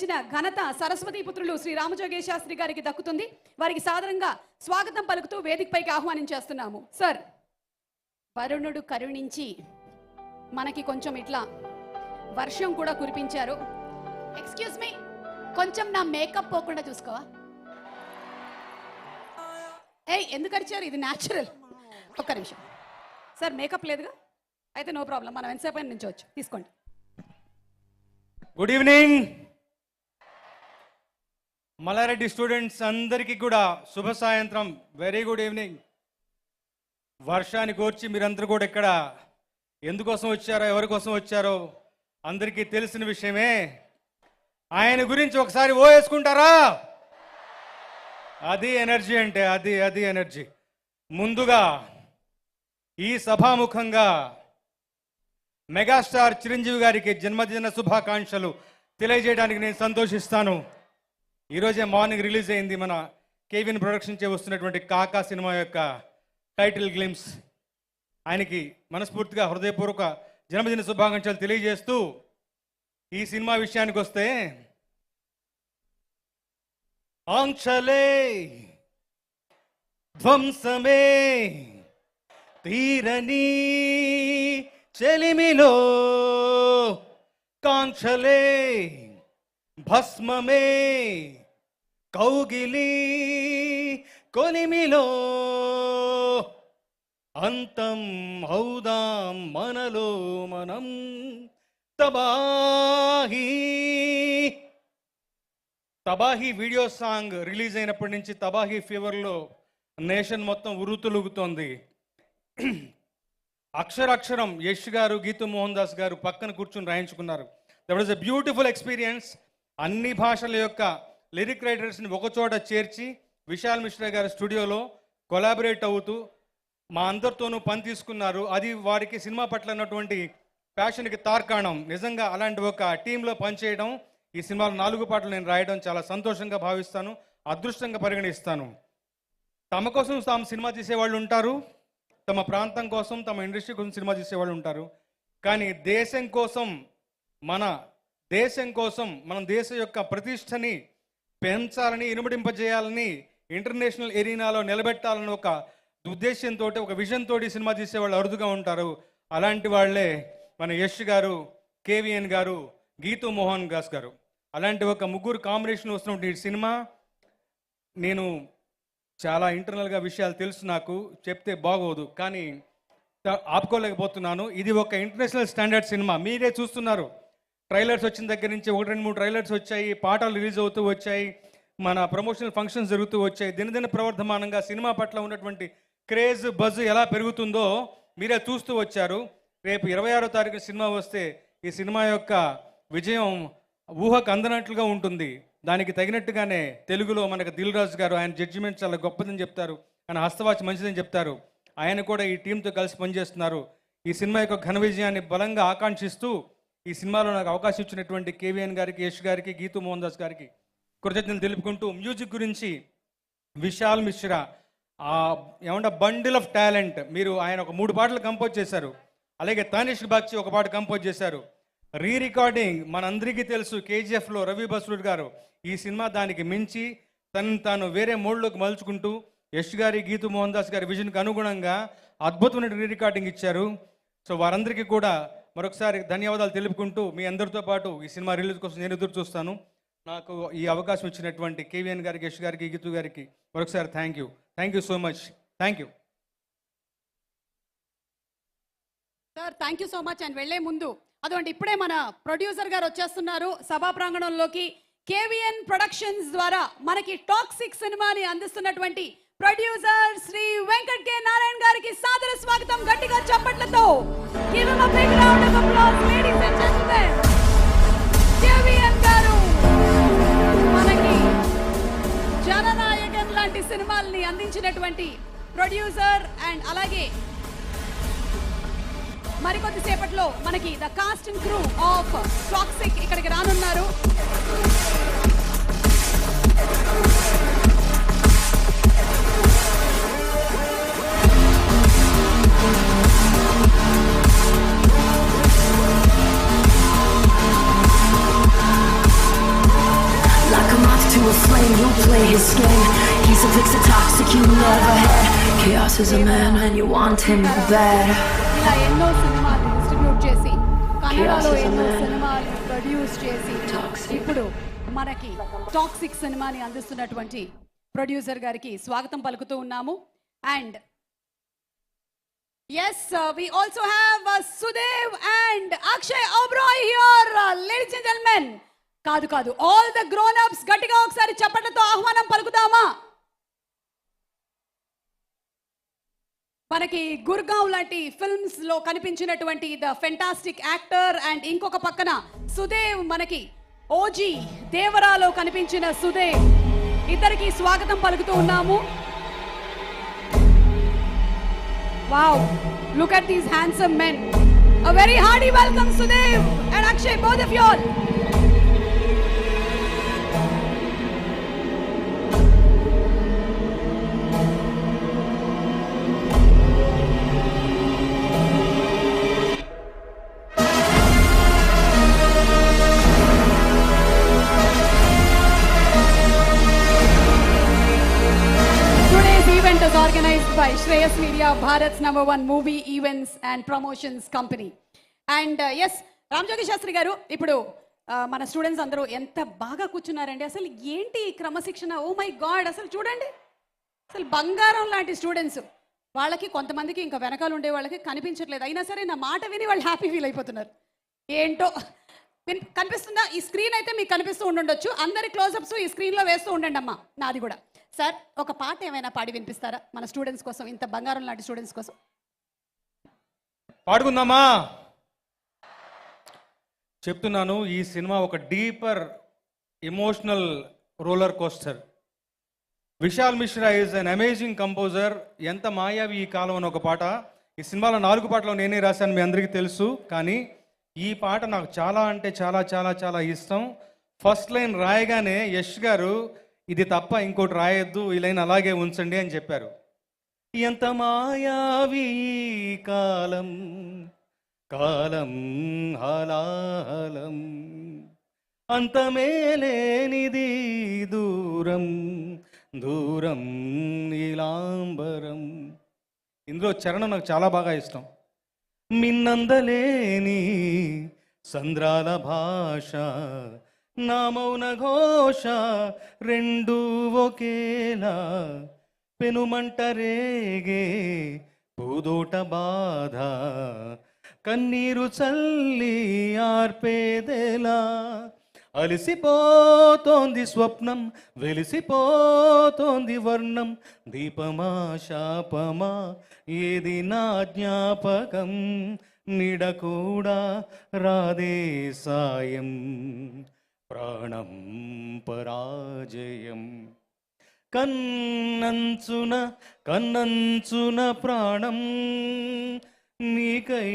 అందించిన ఘనత సరస్వతి పుత్రులు శ్రీ రామజోగేశ్ శాస్త్రి గారికి దక్కుతుంది. వారికి సాదరంగా స్వాగతం పలుకుతూ వేదికపైకి ఆహ్వానించేస్తున్నాము. సార్, వరుణుడు కరుణించి మనకి కొంచెం ఇట్లా వర్షం కూడా కురిపించారు. ఎక్స్క్యూజ్ మీ, కొంచెం నా మేకప్ పోకుండా చూసుకోవా? ఎందుకు అరిచారు? ఇది న్యాచురల్. ఒక్క నిమిషం సార్, మేకప్ లేదుగా? అయితే నో ప్రాబ్లం, మనం ఎంతసేపు అయినా నుంచోవచ్చు. తీసుకోండి. గుడ్ ఈవినింగ్ మల్లారెడ్డి స్టూడెంట్స్ అందరికీ కూడా శుభ సాయంత్రం. Very good evening. వర్షాన్ని కోర్చి మీరందరూ కూడా ఇక్కడ ఎందుకోసం వచ్చారో, ఎవరి కోసం వచ్చారో అందరికీ తెలిసిన విషయమే. ఆయన గురించి ఒకసారి ఓ వేసుకుంటారా? అది ఎనర్జీ అంటే, అది ఎనర్జీ. ముందుగా ఈ సభాముఖంగా మెగాస్టార్ చిరంజీవి గారికి జన్మదిన శుభాకాంక్షలు తెలియజేయడానికి నేను సంతోషిస్తాను. ఈరోజే మార్నింగ్ రిలీజ్ అయింది మన కేవిన్ ప్రొడక్షన్ చే వస్తున్నటువంటి కాకా సినిమా యొక్క టైటిల్ గ్లిమ్స్. ఆయనకి మనస్ఫూర్తిగా హృదయపూర్వక జన్మదిన శుభాకాంక్షలు తెలియజేస్తూ ఈ సినిమా విషయానికి వస్తే, ఆంక్షలే ధ్వంసమే తీరని చెలిమిలో, కాంక్షలే భస్మమే కౌగిలి కొలిమిలో, అంతం హౌదాం మనలో మనం తబాహీ. తబాహీ వీడియో సాంగ్ రిలీజ్ అయినప్పటి నుంచి తబాహీ ఫీవర్లో నేషన్ మొత్తం ఉరుతులుగుతోంది. అక్షరాక్షరం యష్ గారు, గీతూ మోహన్ దాస్ గారు పక్కన కూర్చుని రాయించుకున్నారు. That was a beautiful experience. అన్ని భాషల యొక్క లిరిక్ రైటర్స్ని ఒకచోట చేర్చి విశాల్ మిశ్రా గారి స్టూడియోలో కొలాబరేట్ అవుతూ మా అందరితోనూ పని తీసుకున్నారు. అది వారికి సినిమా పట్ల ఉన్నటువంటి ప్యాషన్కి తార్కాణం. నిజంగా అలాంటి ఒక టీంలో పనిచేయడం, ఈ సినిమాలో 4 పాటలు నేను రాయడం చాలా సంతోషంగా భావిస్తాను, అదృష్టంగా పరిగణిస్తాను. తమ కోసం తాము సినిమా తీసేవాళ్ళు ఉంటారు, తమ ప్రాంతం కోసం, తమ ఇండస్ట్రీ కోసం సినిమా తీసేవాళ్ళు ఉంటారు. కానీ దేశం కోసం, మన దేశ యొక్క ప్రతిష్టని పెంచాలని, ఇనుమడింపజేయాలని, ఇంటర్నేషనల్ ఎరీనాలో నిలబెట్టాలని ఒక ఉద్దేశంతో, ఒక విజన్ తోటి సినిమా తీసేవాళ్ళు అరుదుగా ఉంటారు. అలాంటి వాళ్ళే మన యష్ గారు, కేవిఎన్ గారు, గీతూ మోహన్ దాస్ గారు. అలాంటి ఒక ముగ్గురు కాంబినేషన్ వస్తున్నటువంటి ఈ సినిమా, నేను చాలా ఇంటర్నల్గా విషయాలు తెలుసు, నాకు చెప్తే బాగోదు కానీ ఆపుకోలేకపోతున్నాను. ఇది ఒక ఇంటర్నేషనల్ స్టాండర్డ్ సినిమా. మీరే చూస్తున్నారు, ట్రైలర్స్ వచ్చిన దగ్గర నుంచి 1-2-3 ట్రైలర్స్ వచ్చాయి, పాటలు రిలీజ్ అవుతూ వచ్చాయి, మన ప్రమోషనల్ ఫంక్షన్స్ జరుగుతూ వచ్చాయి. దినదిన ప్రవర్ధమానంగా సినిమా పట్ల ఉన్నటువంటి క్రేజ్, బజ్ ఎలా పెరుగుతుందో మీరే చూస్తూ వచ్చారు. రేపు 26వ తారీఖు సినిమా వస్తే ఈ సినిమా యొక్క విజయం ఊహకు అందనట్లుగా ఉంటుంది. దానికి తగినట్టుగానే తెలుగులో మనకు దిల్ రాజు గారు, ఆయన జడ్జిమెంట్ చాలా గొప్పదని చెప్తారు, ఆయన హస్తవాచి మంచిదని చెప్తారు. ఆయన కూడా ఈ టీంతో కలిసి పనిచేస్తున్నారు. ఈ సినిమా యొక్క ఘన విజయాన్ని బలంగా ఆకాంక్షిస్తూ ఈ సినిమాలో నాకు అవకాశం ఇచ్చినటువంటి కేవీఎన్ గారికి, యష్ గారికి, గీతూ మోహన్ దాస్ గారికి కృతజ్ఞతలు తెలుపుకుంటూ, మ్యూజిక్ గురించి విశాల్ మిశ్రా ఏమంటే బండిల్ ఆఫ్ టాలెంట్. మీరు ఆయన ఒక 3 పాటలు కంపోజ్ చేశారు. అలాగే తనిష్క్ బాగ్చి ఒక పాట కంపోజ్ చేశారు. రీ రికార్డింగ్ మనందరికీ తెలుసు, కేజీఎఫ్లో రవి బస్రూర్ గారు. ఈ సినిమా దానికి మించి తాను వేరే మోడ్లోకి మలుచుకుంటూ యష్ గారి, గీతూ మోహన్ దాస్ గారి విజన్కి అనుగుణంగా అద్భుతమైన రీ రికార్డింగ్ ఇచ్చారు. సో వారందరికీ కూడా మరొకసారి ధన్యవాదాలు తెలుపుకుంటూ, మీ అందరితో పాటు ఈ సినిమా రిలీజ్ కోసం నేను ఎదురు చూస్తాను. నాకు ఈ అవకాశం ఇచ్చినటువంటి కేవీఎన్ గారికి, యష్ గారికి, గీతూ గారికి మరొకసారి thank you so much. Thank you sir, thank you so much. And వెళ్లే ముందు అటువంటి ఇప్పుడే మన ప్రొడ్యూసర్ గారు వచ్చేస్తున్నారు సభా ప్రాంగణంలోకి. కేవీఎన్ ప్రొడక్షన్స్ ద్వారా మనకి టాక్సిక్ సినిమాని అందిస్తున్నటువంటి ప్రొడ్యూసర్ శ్రీ వెంకట్ కె నారాయణ గారికి సాదర స్వాగతం. గట్టిగా చప్పట్లతో give him a big round of applause, ladies and gentlemen. కేవీఎన్ గారు మనకి జననాయకన్ లాంటి సినిమాల్ని అందించినటువంటి ప్రొడ్యూసర్. అండ్ అలాగే మరికొద్ది సేపట్లో మనకి the cost and crew of toxic ఇక్కడికి రానున్నారు. to a flame, you play his game. He's a fix a toxic you never had. Chaos is a man and you want him bad. ఇలా ఎన్నో సినిమాలు distribute చేసి కన్నడలో Chaos is a ఎన్నో man. సినిమాలు produce చేసి Toxic. ఇప్పుడు మనకి టాక్సిక్ సినిమాని అందిస్తున్నటువంటి ప్రొడ్యూసర్ గారికి స్వాగతం పలుకుతూ ఉన్నాము. And yes we also have Sudev and Akshay Oberoi here. Ladies and gentlemen, కాదు ఆల్ ద గ్రోన్ అప్స్ గట్టిగా ఒకసారి చప్పట్లతో ఆహ్వానం పలుకుదామా? మనకి గుర్గావ్ లాంటి ఫిల్మ్స్ లో కనిపించినటువంటి ద ఫెంటాస్టిక్ యాక్టర్ అండ్ ఇంకొక పక్కన సుదేవ్ మనకి ఓజీ దేవరాలో కనిపించిన సుదేవ్, ఇద్దరికి స్వాగతం పలుకుతూ ఉన్నాము. Wow, look at these handsome men. A very hearty welcome Sudev and Akshay, both of you all. Today's event is organized by Shreyas Media, Bharat's #1 movie events and promotions company. And yes, Ramajogi Shastri garu, ఇప్పుడు మన students అందరూ ఎంత బాగా కూర్చున్నారండి. అసలు ఏంటి ఈ క్రమశిక్షణ, oh my God, అసలు చూడండి, అసలు బంగారం లాంటి స్టూడెంట్స్. వాళ్ళకి కొంతమందికి ఇంకా వెనకాల ఉండే వాళ్ళకి కనిపించట్లేదు, అయినా సరే నా మాట విని వాళ్ళు హ్యాపీ ఫీల్ అయిపోతున్నారు. ఏంటో కనిపిస్తుందా? ఈ స్క్రీన్ అయితే మీకు కనిపిస్తూ ఉండుండొచ్చు. అందరి క్లోజప్స్ ఈ స్క్రీన్లో వేస్తూ ఉండండి అమ్మా, నాది కూడా. సార్, ఒక పాట ఏమైనా పాడి వినిపిస్తారా మన స్టూడెంట్స్ కోసం, ఇంత బంగారం లాంటి స్టూడెంట్స్ కోసం? పాడుకుందామా? చెప్తున్నాను, ఈ సినిమా ఒక deeper emotional roller coaster. Vishal Mishra is an amazing composer. ఎంత మాయావి ఈ కాలం అని ఒక పాట. ఈ సినిమాలో 4 పాటలు నేనే రాశాను, మీ అందరికీ తెలుసు. కానీ ఈ పాట నాకు చాలా అంటే చాలా చాలా చాలా ఇష్టం. ఫస్ట్ లైన్ రాయగానే యష్ గారు ఇది తప్ప ఇంకోటి రాయొద్దు, ఈ లైన్ అలాగే ఉంచండి అని చెప్పారు. ఎంత మాయావి ఈ కాలం, కాలం హలాహలం, అంతమేలేనిది దూరం దూరం నీలాంబరం. ఇందులో చరణం నాకు చాలా బాగా ఇష్టం. మిన్నందలేని సంద్రాల భాష, నా మౌన ఘోష, రెండు ఒకేలా, పెనుమంట రేగే పూదోట బాధ, కన్నీరు చల్లి ఆర్పేదెలా, అలసిపోతోంది స్వప్నం, వెలిసిపోతోంది వర్ణం, దీపమా శాపమా ఏది నా జ్ఞాపకం, నిడ కూడా రాదే సాయం, ప్రాణం పరాజయం, కన్నంచున కన్నంచున ప్రాణం నీకై